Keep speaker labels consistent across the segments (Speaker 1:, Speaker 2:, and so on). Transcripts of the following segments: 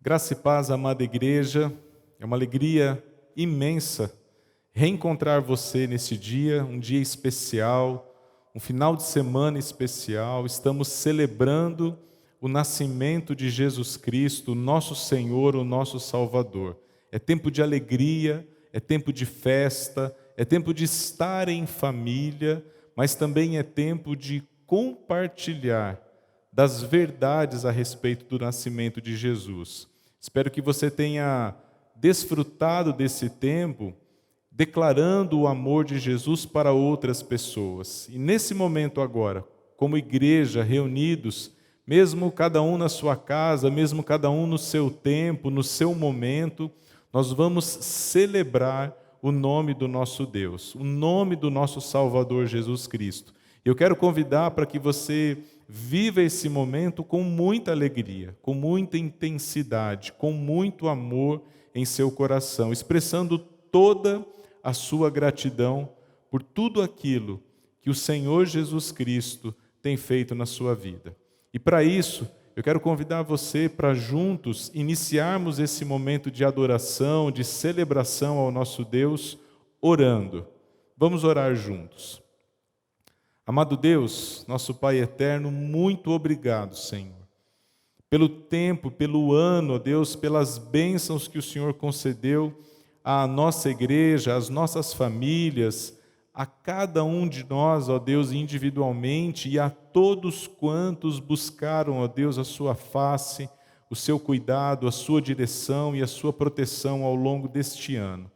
Speaker 1: Graça e paz, amada igreja, é uma alegria imensa reencontrar você nesse dia, um dia especial, um final de semana especial. Estamos celebrando o nascimento de Jesus Cristo, o nosso Senhor, o nosso Salvador. É tempo de alegria, é tempo de festa, é tempo de estar em família, mas também é tempo de compartilhar das verdades a respeito do nascimento de Jesus. Espero que você tenha desfrutado desse tempo, declarando o amor de Jesus para outras pessoas. E nesse momento agora, como igreja, reunidos, mesmo cada um na sua casa, mesmo cada um no seu tempo, no seu momento, nós vamos celebrar o nome do nosso Deus, o nome do nosso Salvador Jesus Cristo. Eu quero convidar para que você viva esse momento com muita alegria, com muita intensidade, com muito amor em seu coração, expressando toda a sua gratidão por tudo aquilo que o Senhor Jesus Cristo tem feito na sua vida. E para isso, eu quero convidar você para juntos iniciarmos esse momento de adoração, de celebração ao nosso Deus, orando. Vamos orar juntos. Amado Deus, nosso Pai eterno, muito obrigado, Senhor, pelo tempo, pelo ano, ó Deus, pelas bênçãos que o Senhor concedeu à nossa igreja, às nossas famílias, a cada um de nós, ó Deus, individualmente, e a todos quantos buscaram, ó Deus, a sua face, o seu cuidado, a sua direção e a sua proteção ao longo deste ano.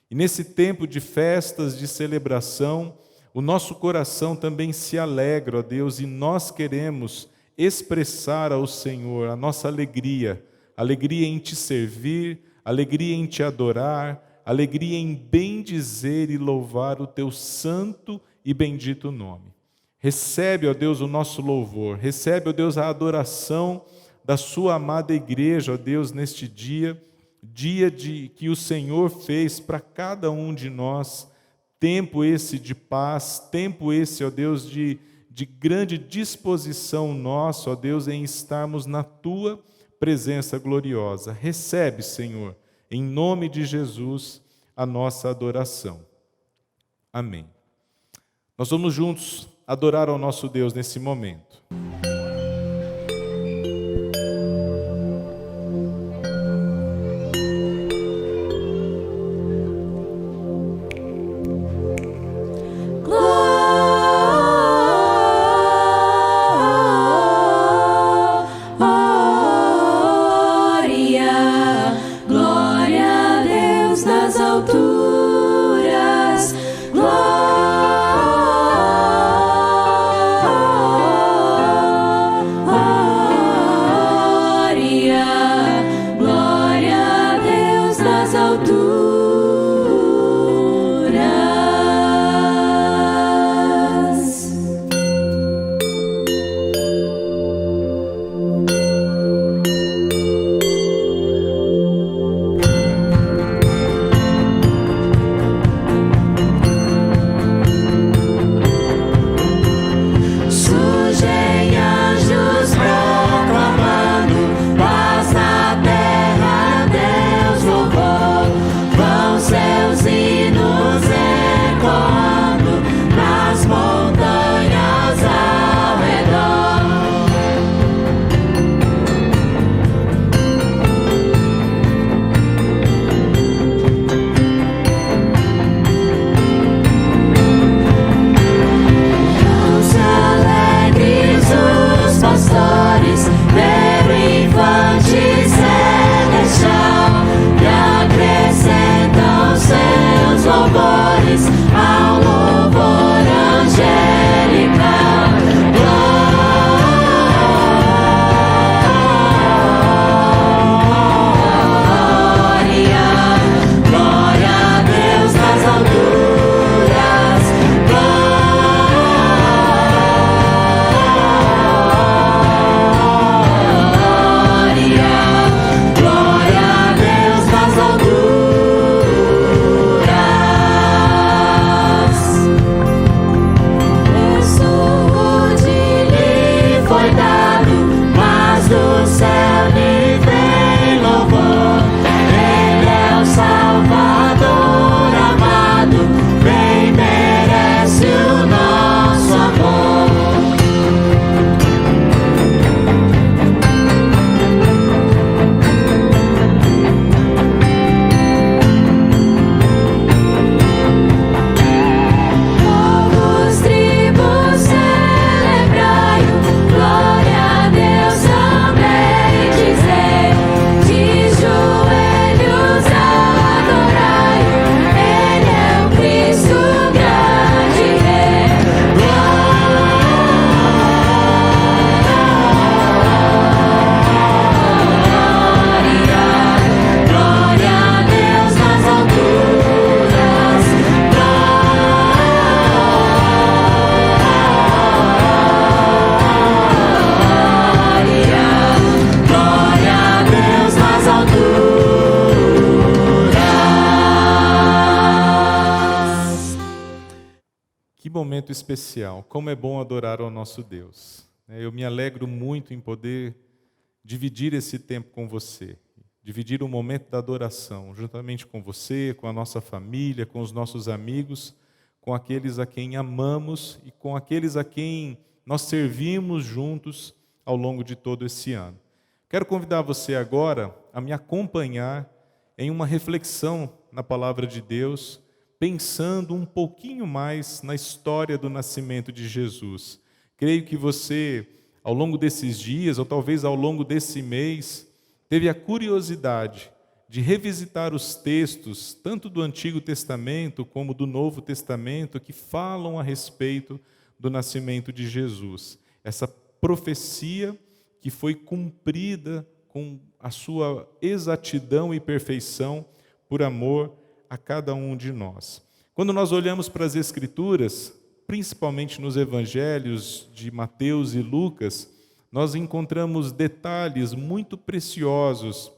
Speaker 1: E nesse tempo de festas, de celebração, o nosso coração também se alegra, ó Deus, e nós queremos expressar ao Senhor a nossa alegria, alegria em te servir, alegria em te adorar, alegria em bendizer e louvar o teu santo e bendito nome. Recebe, ó Deus, o nosso louvor, recebe, ó Deus, a adoração da sua amada igreja, ó Deus, neste dia que o Senhor fez para cada um de nós. Tempo esse de paz, tempo esse, ó Deus, de grande disposição nossa, ó Deus, em estarmos na Tua presença gloriosa. Recebe, Senhor, em nome de Jesus, a nossa adoração. Amém. Nós vamos juntos adorar ao nosso Deus nesse momento. momento especial. Como é bom adorar ao nosso Deus. Eu me alegro muito em poder dividir esse tempo com você. Dividir o momento da adoração, juntamente com você, com a nossa família, com os nossos amigos, com aqueles a quem amamos e com aqueles a quem nós servimos juntos ao longo de todo esse ano. Quero convidar você agora a me acompanhar em uma reflexão na palavra de Deus, pensando um pouquinho mais na história do nascimento de Jesus. Creio que você, ao longo desses dias, ou talvez ao longo desse mês, teve a curiosidade de revisitar os textos, tanto do Antigo Testamento como do Novo Testamento, que falam a respeito do nascimento de Jesus. Essa profecia que foi cumprida com a sua exatidão e perfeição por amor a cada um de nós. Quando nós olhamos para as Escrituras, principalmente nos evangelhos de Mateus e Lucas, nós encontramos detalhes muito preciosos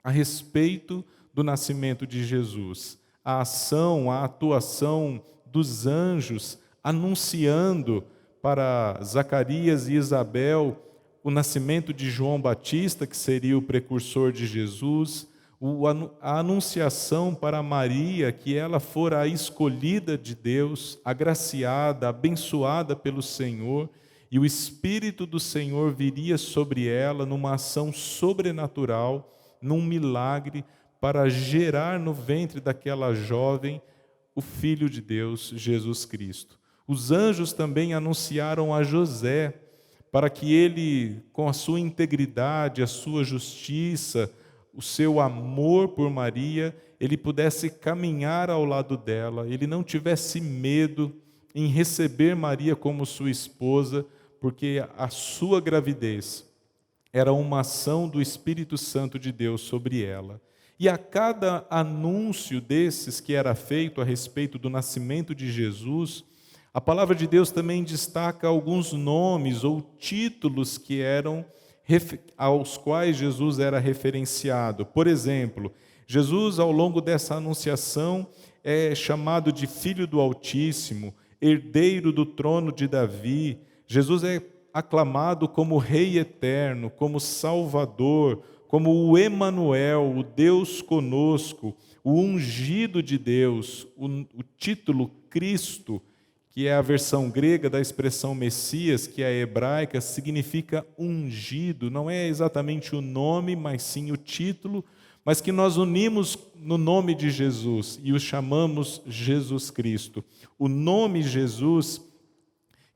Speaker 1: a respeito do nascimento de Jesus. A ação, a atuação dos anjos anunciando para Zacarias e Isabel o nascimento de João Batista, que seria o precursor de Jesus, a anunciação para Maria, que ela fora a escolhida de Deus, agraciada, abençoada pelo Senhor, e o Espírito do Senhor viria sobre ela numa ação sobrenatural, num milagre, para gerar no ventre daquela jovem o Filho de Deus, Jesus Cristo. Os anjos também anunciaram a José, para que ele, com a sua integridade, a sua justiça, o seu amor por Maria, ele pudesse caminhar ao lado dela, ele não tivesse medo em receber Maria como sua esposa, porque a sua gravidez era uma ação do Espírito Santo de Deus sobre ela. E a cada anúncio desses que era feito a respeito do nascimento de Jesus, a palavra de Deus também destaca alguns nomes ou títulos que eram aos quais Jesus era referenciado. Por exemplo, Jesus, ao longo dessa anunciação, é chamado de Filho do Altíssimo, herdeiro do trono de Davi. Jesus é aclamado como Rei eterno, como Salvador, como o Emanuel, o Deus conosco, o ungido de Deus, o título Cristo, que é a versão grega da expressão Messias, que é a hebraica, significa ungido. Não é exatamente o nome, mas sim o título, mas que nós unimos no nome de Jesus e o chamamos Jesus Cristo. O nome Jesus,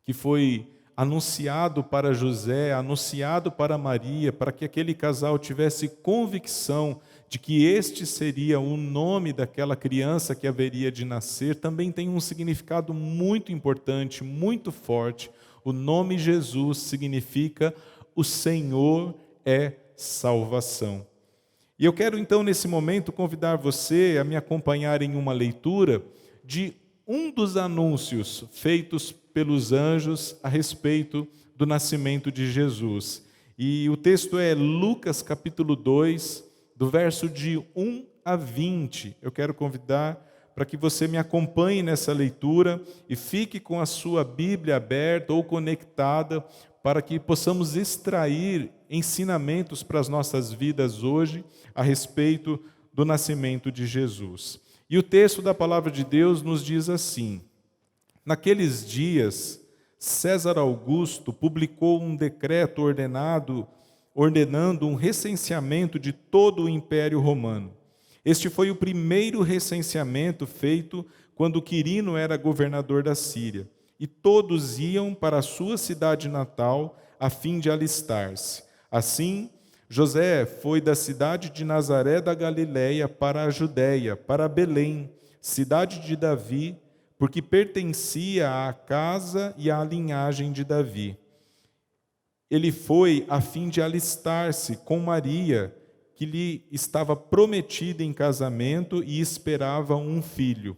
Speaker 1: que foi anunciado para José, anunciado para Maria, para que aquele casal tivesse convicção de que este seria o nome daquela criança que haveria de nascer, também tem um significado muito importante, muito forte. O nome Jesus significa o Senhor é salvação. E eu quero então nesse momento convidar você a me acompanhar em uma leitura de um dos anúncios feitos pelos anjos a respeito do nascimento de Jesus. E o texto é Lucas capítulo 2, do verso de 1 a 20. Eu quero convidar para que você me acompanhe nessa leitura e fique com a sua Bíblia aberta ou conectada para que possamos extrair ensinamentos para as nossas vidas hoje a respeito do nascimento de Jesus. E o texto da palavra de Deus nos diz assim: naqueles dias, César Augusto publicou um decreto ordenando um recenseamento de todo o Império Romano. Este foi o primeiro recenseamento feito quando Quirino era governador da Síria, e todos iam para a sua cidade natal a fim de alistar-se. Assim, José foi da cidade de Nazaré da Galileia para a Judéia, para Belém, cidade de Davi, porque pertencia à casa e à linhagem de Davi. Ele foi a fim de alistar-se com Maria, que lhe estava prometida em casamento e esperava um filho.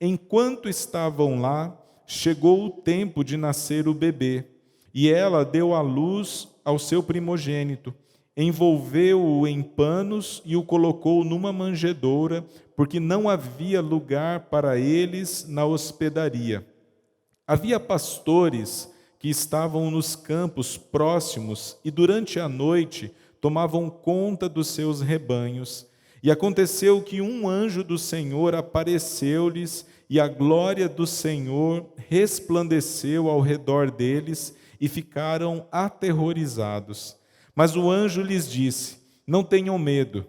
Speaker 1: Enquanto estavam lá, chegou o tempo de nascer o bebê, e ela deu à luz ao seu primogênito, envolveu-o em panos e o colocou numa manjedoura, porque não havia lugar para eles na hospedaria. Havia pastores que estavam nos campos próximos e durante a noite tomavam conta dos seus rebanhos. E aconteceu que um anjo do Senhor apareceu-lhes e a glória do Senhor resplandeceu ao redor deles e ficaram aterrorizados. Mas o anjo lhes disse: não tenham medo,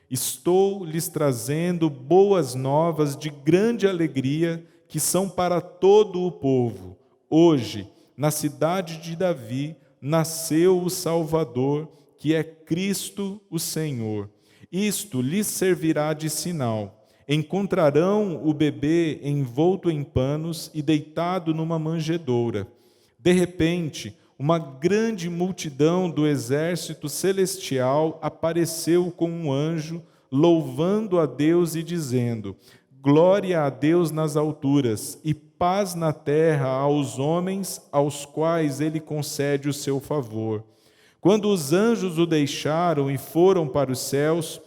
Speaker 1: estou lhes trazendo boas novas de grande alegria que são para todo o povo. Hoje, na cidade de Davi, nasceu o Salvador, que é Cristo o Senhor. Isto lhes servirá de sinal. Encontrarão o bebê envolto em panos e deitado numa manjedoura. De repente, uma grande multidão do exército celestial apareceu com um anjo, louvando a Deus e dizendo: glória a Deus nas alturas e paz na terra aos homens aos quais ele concede o seu favor. Quando os anjos o deixaram e foram para os céus,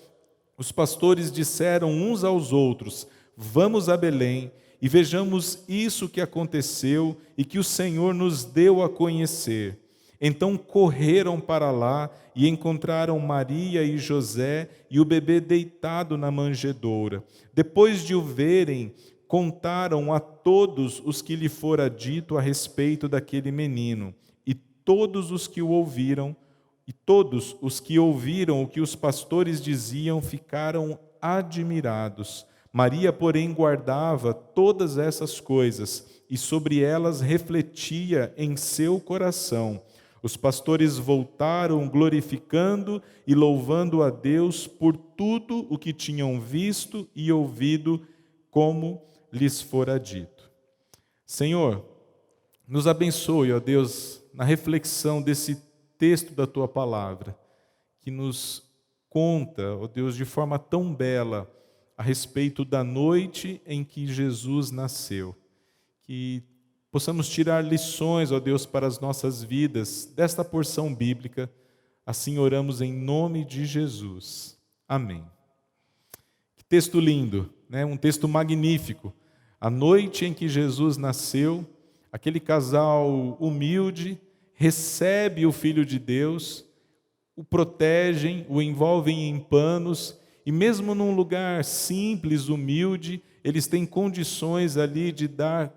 Speaker 1: os pastores disseram uns aos outros: vamos a Belém e vejamos isso que aconteceu e que o Senhor nos deu a conhecer. Então correram para lá e encontraram Maria e José e o bebê deitado na manjedoura. Depois de o verem, contaram a todos os que lhe fora dito a respeito daquele menino. E todos os que ouviram o que os pastores diziam ficaram admirados. Maria, porém, guardava todas essas coisas e sobre elas refletia em seu coração. Os pastores voltaram glorificando e louvando a Deus por tudo o que tinham visto e ouvido, como lhes fora dito. Senhor, nos abençoe, ó Deus, na reflexão desse texto da Tua Palavra, que nos conta, ó Deus, de forma tão bela a respeito da noite em que Jesus nasceu. Que possamos tirar lições, ó Deus, para as nossas vidas desta porção bíblica. Assim oramos em nome de Jesus. Amém. Que texto lindo, né? Um texto magnífico. A noite em que Jesus nasceu, aquele casal humilde recebe o Filho de Deus, o protegem, o envolvem em panos, e mesmo num lugar simples, humilde, eles têm condições ali de dar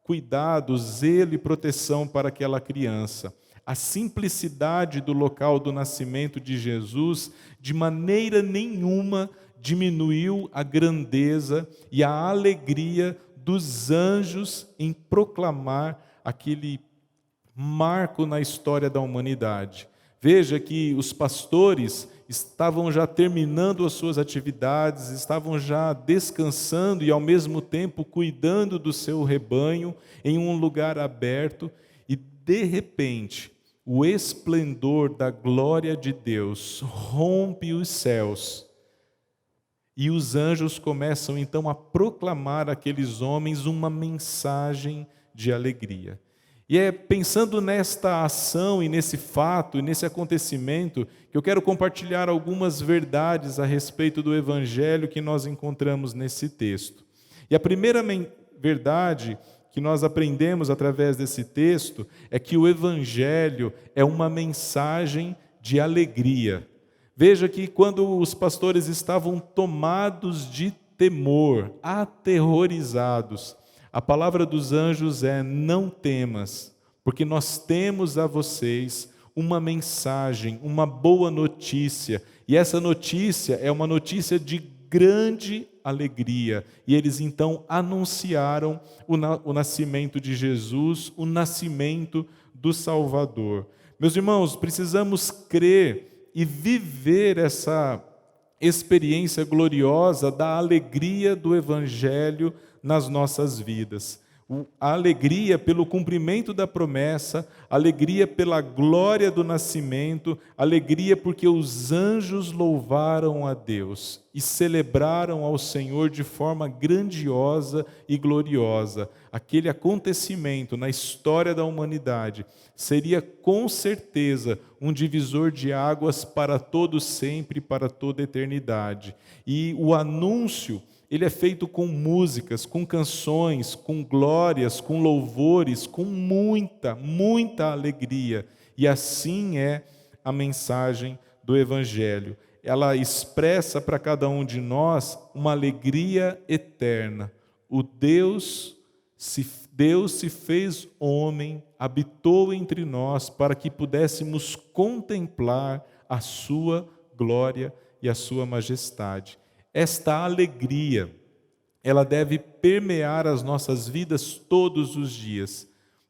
Speaker 1: cuidado, zelo e proteção para aquela criança. A simplicidade do local do nascimento de Jesus, de maneira nenhuma, diminuiu a grandeza e a alegria dos anjos em proclamar aquele marco na história da humanidade. Veja que os pastores estavam já terminando as suas atividades, estavam já descansando e ao mesmo tempo cuidando do seu rebanho em um lugar aberto, e de repente o esplendor da glória de Deus rompe os céus e os anjos começam então a proclamar àqueles homens uma mensagem de alegria. E é pensando nesta ação e nesse fato e nesse acontecimento que eu quero compartilhar algumas verdades a respeito do evangelho que nós encontramos nesse texto. E a primeira verdade que nós aprendemos através desse texto é que o evangelho é uma mensagem de alegria. Veja que quando os pastores estavam tomados de temor, aterrorizados, a palavra dos anjos é: não temas, porque nós temos a vocês uma mensagem, uma boa notícia. E essa notícia é uma notícia de grande alegria. E eles então anunciaram o nascimento de Jesus, o nascimento do Salvador. Meus irmãos, precisamos crer e viver essa experiência gloriosa da alegria do Evangelho nas nossas vidas. A alegria pelo cumprimento da promessa, alegria pela glória do nascimento, alegria porque os anjos louvaram a Deus e celebraram ao Senhor de forma grandiosa e gloriosa. Aquele acontecimento na história da humanidade seria com certeza um divisor de águas para todo sempre, para toda eternidade. E o anúncio ele é feito com músicas, com canções, com glórias, com louvores, com muita, muita alegria. E assim é a mensagem do Evangelho. Ela expressa para cada um de nós uma alegria eterna. Deus se fez homem, habitou entre nós para que pudéssemos contemplar a sua glória e a sua majestade. Esta alegria, ela deve permear as nossas vidas todos os dias.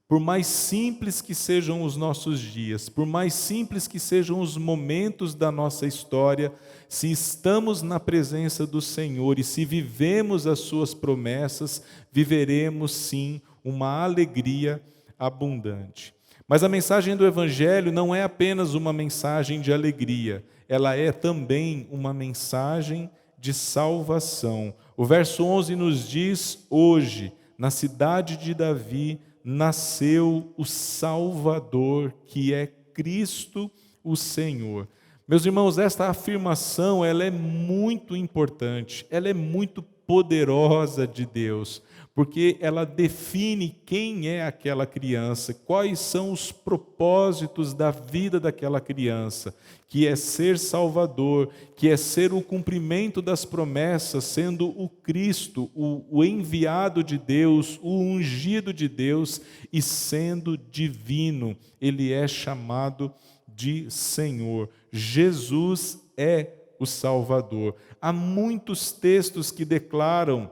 Speaker 1: Por mais simples que sejam os nossos dias, por mais simples que sejam os momentos da nossa história, se estamos na presença do Senhor e se vivemos as suas promessas, viveremos sim uma alegria abundante. Mas a mensagem do Evangelho não é apenas uma mensagem de alegria, ela é também uma mensagem de salvação. O verso 11 nos diz: hoje, na cidade de Davi, nasceu o Salvador, que é Cristo o Senhor. Meus irmãos, esta afirmação, ela é muito importante, ela é muito poderosa de Deus, porque ela define quem é aquela criança, quais são os propósitos da vida daquela criança, que é ser Salvador, que é ser o cumprimento das promessas, sendo o Cristo, o enviado de Deus, o ungido de Deus, e sendo divino, ele é chamado de Senhor. Jesus é o Salvador. Há muitos textos que declaram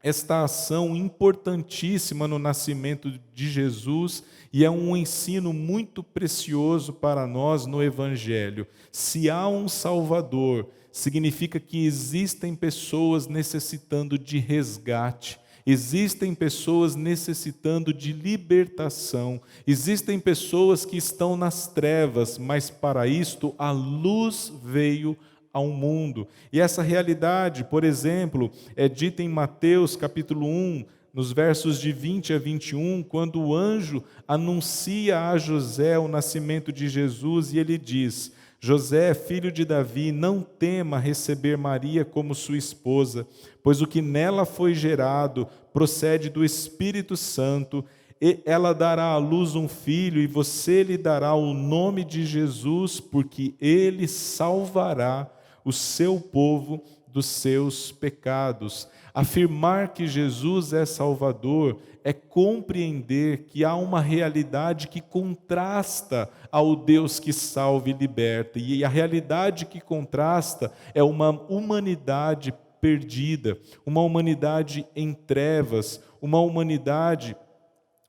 Speaker 1: esta ação importantíssima no nascimento de Jesus, e é um ensino muito precioso para nós no Evangelho. Se há um Salvador, significa que existem pessoas necessitando de resgate, existem pessoas necessitando de libertação, existem pessoas que estão nas trevas, mas para isto a luz veio ao mundo. E essa realidade, por exemplo, é dita em Mateus capítulo 1, nos versos de 20 a 21, quando o anjo anuncia a José o nascimento de Jesus, e ele diz: José, filho de Davi, não tema receber Maria como sua esposa, pois o que nela foi gerado procede do Espírito Santo, e ela dará à luz um filho, e você lhe dará o nome de Jesus, porque ele salvará o seu povo dos seus pecados. Afirmar que Jesus é Salvador é compreender que há uma realidade que contrasta ao Deus que salva e liberta. E a realidade que contrasta é uma humanidade perdida, uma humanidade em trevas, uma humanidade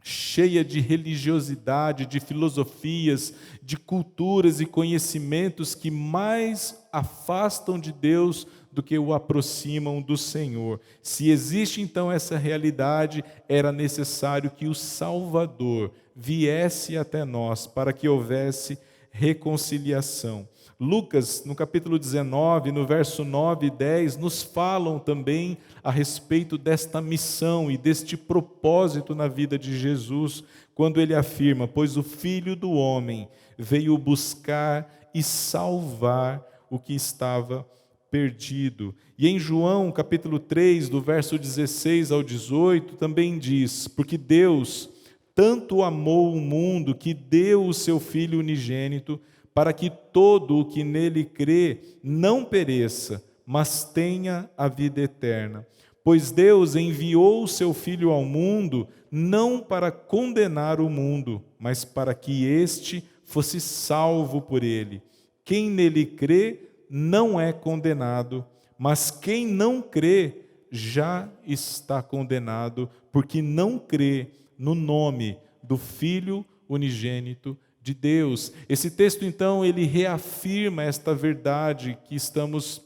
Speaker 1: cheia de religiosidade, de filosofias, de culturas e conhecimentos que mais afastam de Deus do que o aproximam do Senhor. Se existe então essa realidade, era necessário que o Salvador viesse até nós para que houvesse reconciliação. Lucas, no capítulo 19, no verso 9 e 10, nos falam também a respeito desta missão e deste propósito na vida de Jesus, quando ele afirma: pois o Filho do Homem veio buscar e salvar o que estava perdido. E em João, capítulo 3, do verso 16 ao 18, também diz: porque Deus tanto amou o mundo que deu o seu Filho unigênito, para que todo o que nele crê não pereça, mas tenha a vida eterna. Pois Deus enviou o seu Filho ao mundo, não para condenar o mundo, mas para que este fosse salvo por ele. Quem nele crê não é condenado, mas quem não crê já está condenado, porque não crê no nome do Filho unigênito de Deus. Esse texto, então, ele reafirma esta verdade que estamos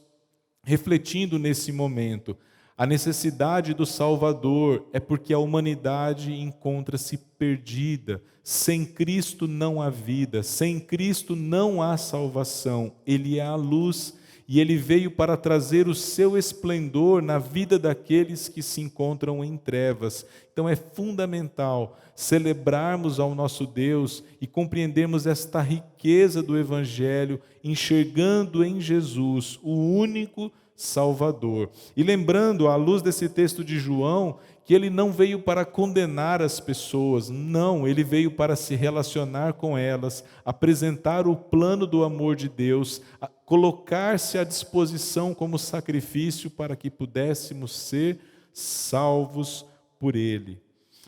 Speaker 1: refletindo nesse momento. A necessidade do Salvador é porque a humanidade encontra-se perdida. Sem Cristo não há vida, sem Cristo não há salvação. Ele é a luz e ele veio para trazer o seu esplendor na vida daqueles que se encontram em trevas. Então é fundamental celebrarmos ao nosso Deus e compreendermos esta riqueza do Evangelho, enxergando em Jesus o único Salvador. E lembrando, à luz desse texto de João, que ele não veio para condenar as pessoas, não, ele veio para se relacionar com elas, apresentar o plano do amor de Deus, colocar-se à disposição como sacrifício para que pudéssemos ser salvos por ele.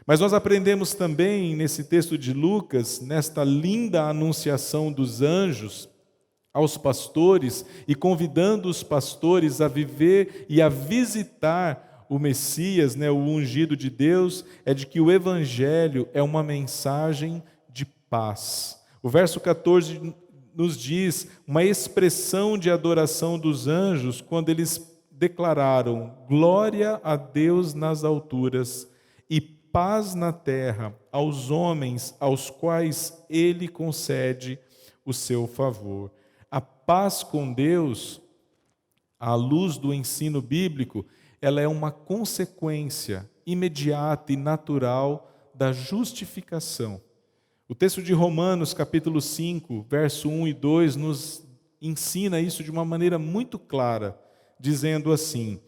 Speaker 1: Mas nós aprendemos também nesse texto de Lucas, nesta linda anunciação dos anjos aos pastores e convidando os pastores a viver e a visitar o Messias, o ungido de Deus, é de que o Evangelho é uma mensagem de paz. O verso 14 nos diz uma expressão de adoração dos anjos quando eles declararam: glória a Deus nas alturas e paz na terra aos homens aos quais Ele concede o seu favor. A paz com Deus, à luz do ensino bíblico, ela é uma consequência imediata e natural da justificação. O texto de Romanos, capítulo 5, verso 1 e 2, nos ensina isso de uma maneira muito clara, dizendo assim: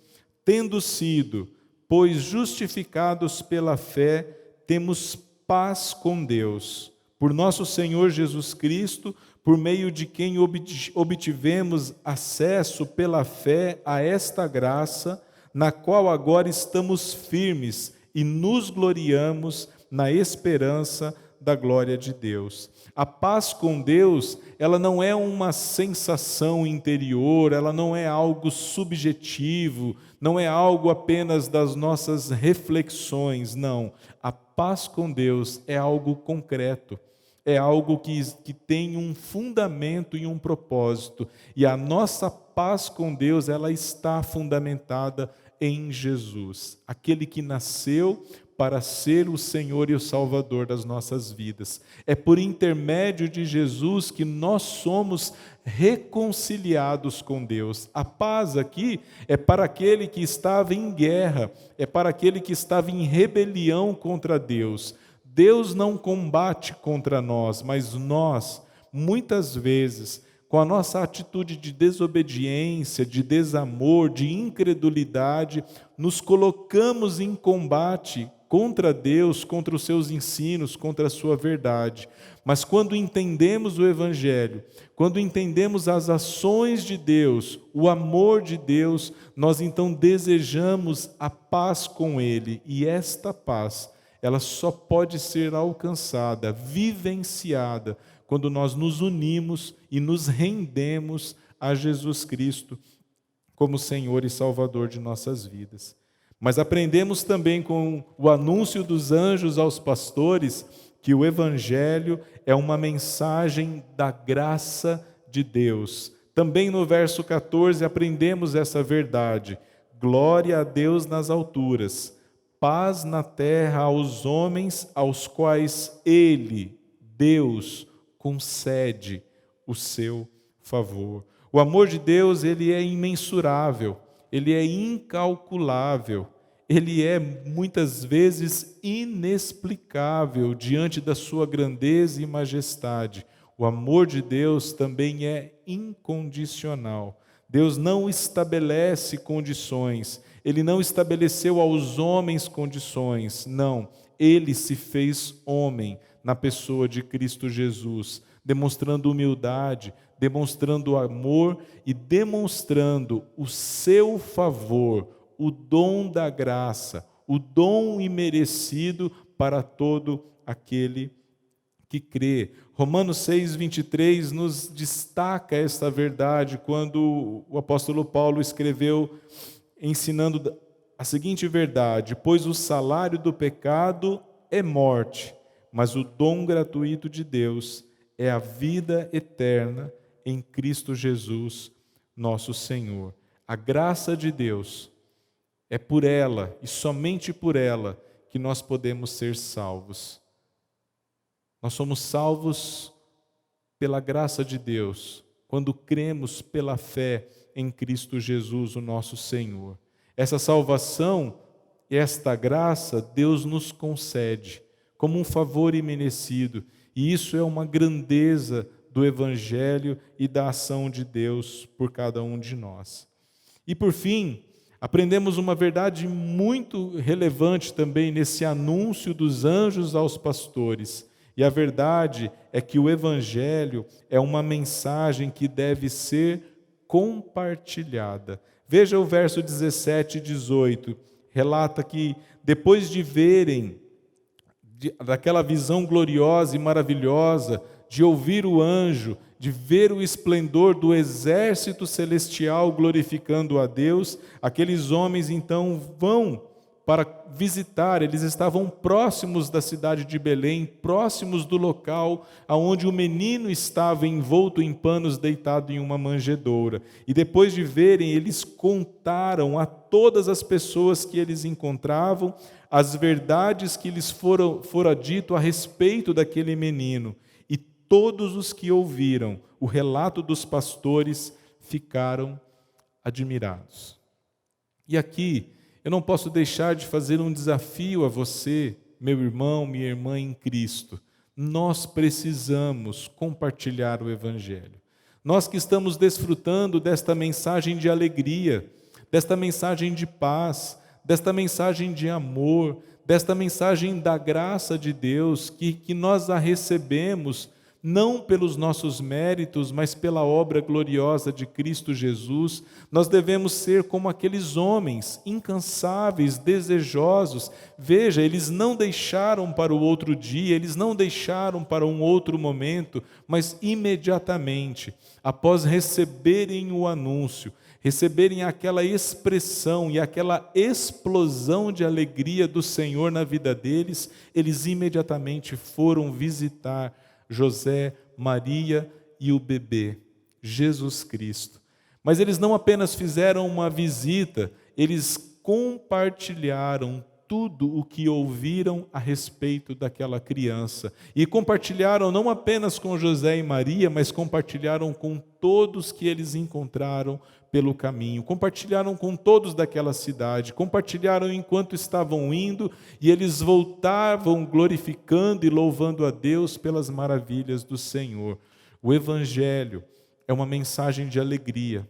Speaker 1: tendo sido, pois, justificados pela fé, temos paz com Deus, por nosso Senhor Jesus Cristo, por meio de quem obtivemos acesso pela fé a esta graça, na qual agora estamos firmes e nos gloriamos na esperança da glória de Deus. A paz com Deus, ela não é uma sensação interior, ela não é algo subjetivo, não é algo apenas das nossas reflexões, não. A paz com Deus é algo concreto, é algo que tem um fundamento e um propósito. E a nossa paz com Deus, ela está fundamentada em Jesus, aquele que nasceu para ser o Senhor e o Salvador das nossas vidas. É por intermédio de Jesus que nós somos reconciliados com Deus. A paz aqui é para aquele que estava em guerra, é para aquele que estava em rebelião contra Deus. Deus não combate contra nós, mas nós, muitas vezes, com a nossa atitude de desobediência, de desamor, de incredulidade, nos colocamos em combate contra Deus, contra os seus ensinos, contra a sua verdade. Mas quando entendemos o Evangelho, quando entendemos as ações de Deus, o amor de Deus, nós então desejamos a paz com Ele. E esta paz, ela só pode ser alcançada, vivenciada, quando nós nos unimos e nos rendemos a Jesus Cristo como Senhor e Salvador de nossas vidas. Mas aprendemos também com o anúncio dos anjos aos pastores que o Evangelho é uma mensagem da graça de Deus. Também no verso 14 aprendemos essa verdade: glória a Deus nas alturas, paz na terra aos homens aos quais Ele, Deus, concede o seu favor. O amor de Deus, ele é imensurável, ele é incalculável, ele é muitas vezes inexplicável diante da sua grandeza e majestade. O amor de Deus também é incondicional. Deus não estabelece condições, ele não estabeleceu aos homens condições, não, ele se fez homem na pessoa de Cristo Jesus, demonstrando humildade, demonstrando amor e demonstrando o seu favor, o dom da graça, o dom imerecido para todo aquele que crê. Romanos 6:23 nos destaca esta verdade quando o apóstolo Paulo escreveu ensinando a seguinte verdade: pois o salário do pecado é morte, mas o dom gratuito de Deus é a vida eterna em Cristo Jesus, nosso Senhor. A graça de Deus, é por ela e somente por ela que nós podemos ser salvos. Nós somos salvos pela graça de Deus, quando cremos pela fé em Cristo Jesus, o nosso Senhor. Essa salvação, esta graça, Deus nos concede como um favor imerecido, e isso é uma grandeza do Evangelho e da ação de Deus por cada um de nós. E por fim, aprendemos uma verdade muito relevante também nesse anúncio dos anjos aos pastores. E a verdade é que o Evangelho é uma mensagem que deve ser compartilhada. Veja o verso 17 e 18. Relata que depois de verem daquela visão gloriosa e maravilhosa, de ouvir o anjo, de ver o esplendor do exército celestial glorificando a Deus, aqueles homens então vão para visitar. Eles estavam próximos da cidade de Belém, próximos do local onde o menino estava envolto em panos, deitado em uma manjedoura. E depois de verem, eles contaram a todas as pessoas que eles encontravam as verdades que lhes fora dito a respeito daquele menino. E todos os que ouviram o relato dos pastores ficaram admirados. E aqui eu não posso deixar de fazer um desafio a você, meu irmão, minha irmã em Cristo. Nós precisamos compartilhar o Evangelho. Nós que estamos desfrutando desta mensagem de alegria, desta mensagem de paz, desta mensagem de amor, desta mensagem da graça de Deus, que nós a recebemos não pelos nossos méritos, mas pela obra gloriosa de Cristo Jesus. Nós devemos ser como aqueles homens, incansáveis, desejosos. Veja, eles não deixaram para o outro dia, eles não deixaram para um outro momento, mas imediatamente, após receberem o anúncio, receberem aquela expressão e aquela explosão de alegria do Senhor na vida deles, eles imediatamente foram visitar José, Maria e o bebê, Jesus Cristo. Mas eles não apenas fizeram uma visita, eles compartilharam tudo o que ouviram a respeito daquela criança. E compartilharam não apenas com José e Maria, mas compartilharam com todos que eles encontraram pelo caminho. Compartilharam com todos daquela cidade, compartilharam enquanto estavam indo, e eles voltavam glorificando e louvando a Deus pelas maravilhas do Senhor. O Evangelho é uma mensagem de alegria.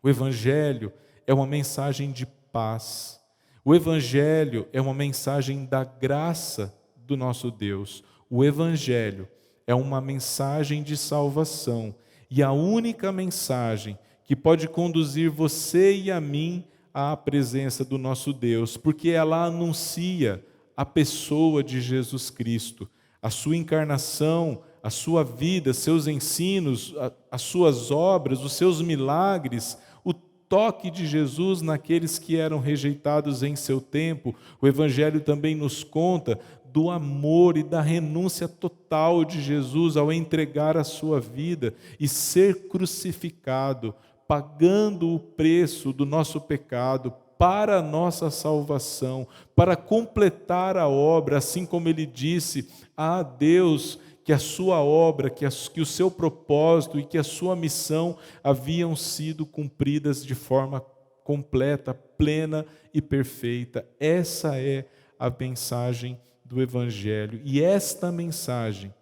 Speaker 1: O Evangelho é uma mensagem de paz. O Evangelho é uma mensagem da graça do nosso Deus. O Evangelho é uma mensagem de salvação. E a única mensagem que pode conduzir você e a mim à presença do nosso Deus, porque ela anuncia a pessoa de Jesus Cristo, a sua encarnação, a sua vida, seus ensinos, as suas obras, os seus milagres, o toque de Jesus naqueles que eram rejeitados em seu tempo. O Evangelho também nos conta do amor e da renúncia total de Jesus ao entregar a sua vida e ser crucificado, pagando o preço do nosso pecado para a nossa salvação, para completar a obra, assim como ele disse a Deus que a sua obra, que o seu propósito e que a sua missão haviam sido cumpridas de forma completa, plena e perfeita. Essa é a mensagem do Evangelho. E esta mensagem,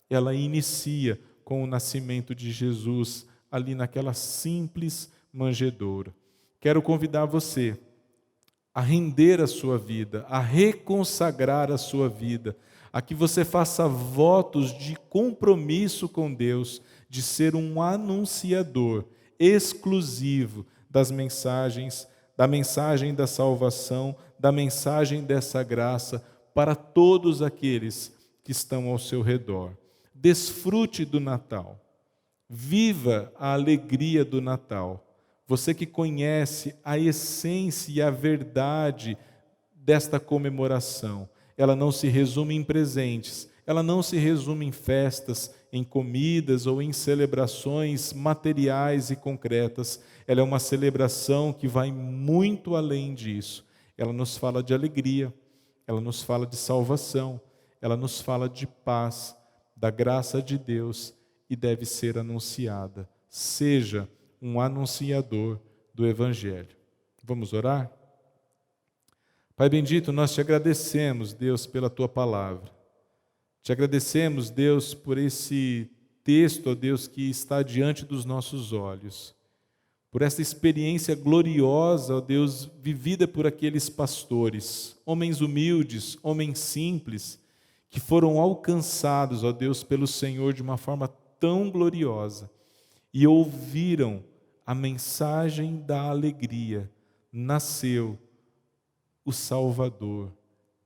Speaker 1: ela inicia com o nascimento de Jesus, ali naquela simples manjedoura. Quero convidar você a render a sua vida, a reconsagrar a sua vida, a que você faça votos de compromisso com Deus, de ser um anunciador exclusivo das mensagens, da mensagem da salvação, da mensagem dessa graça para todos aqueles que estão ao seu redor. Desfrute do Natal. Viva a alegria do Natal. Você que conhece a essência e a verdade desta comemoração, ela não se resume em presentes, ela não se resume em festas, em comidas ou em celebrações materiais e concretas. Ela é uma celebração que vai muito além disso. Ela nos fala de alegria, ela nos fala de salvação, ela nos fala de paz, da graça de Deus, e deve ser anunciada. Seja um anunciador do Evangelho. Vamos orar? Pai bendito, nós te agradecemos, Deus, pela tua palavra. Te agradecemos, Deus, por esse texto, ó Deus, que está diante dos nossos olhos. por essa experiência gloriosa, ó Deus, vivida por aqueles pastores, homens humildes, homens simples, que foram alcançados, ó Deus, pelo Senhor de uma forma tão gloriosa e ouviram a mensagem da alegria. Nasceu o Salvador,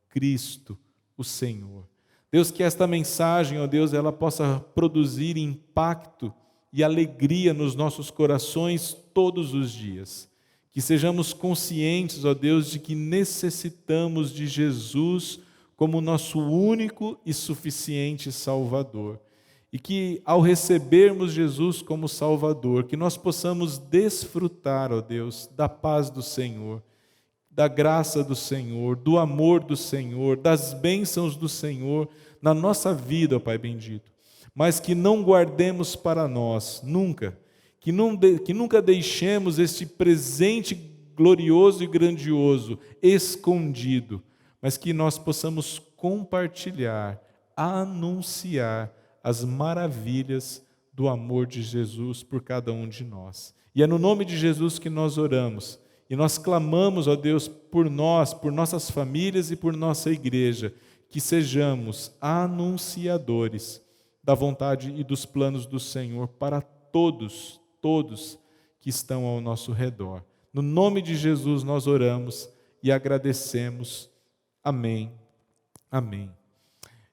Speaker 1: Cristo, o Senhor. Deus, que esta mensagem, ó Deus, ela possa produzir impacto e alegria nos nossos corações todos os dias. Que sejamos conscientes, ó Deus, de que necessitamos de Jesus como nosso único e suficiente Salvador. E que ao recebermos Jesus como Salvador, que nós possamos desfrutar, ó Deus, da paz do Senhor, da graça do Senhor, do amor do Senhor, das bênçãos do Senhor na nossa vida, ó Pai bendito. Mas que não guardemos para nós, nunca, que nunca deixemos este presente glorioso e grandioso escondido, mas que nós possamos compartilhar, anunciar as maravilhas do amor de Jesus por cada um de nós. E é no nome de Jesus que nós oramos, e nós clamamos, ó Deus, por nós, por nossas famílias e por nossa igreja, que sejamos anunciadores da vontade e dos planos do Senhor para todos que estão ao nosso redor. No nome de Jesus nós oramos e agradecemos. Amém. Amém.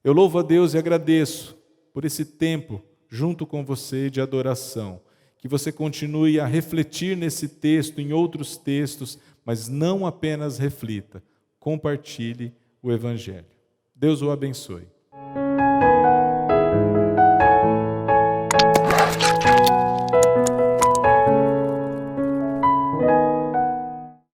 Speaker 1: Eu louvo a Deus e agradeço por esse tempo junto com você de adoração. Que você continue a refletir nesse texto, em outros textos, mas não apenas reflita. Compartilhe o Evangelho. Deus o abençoe.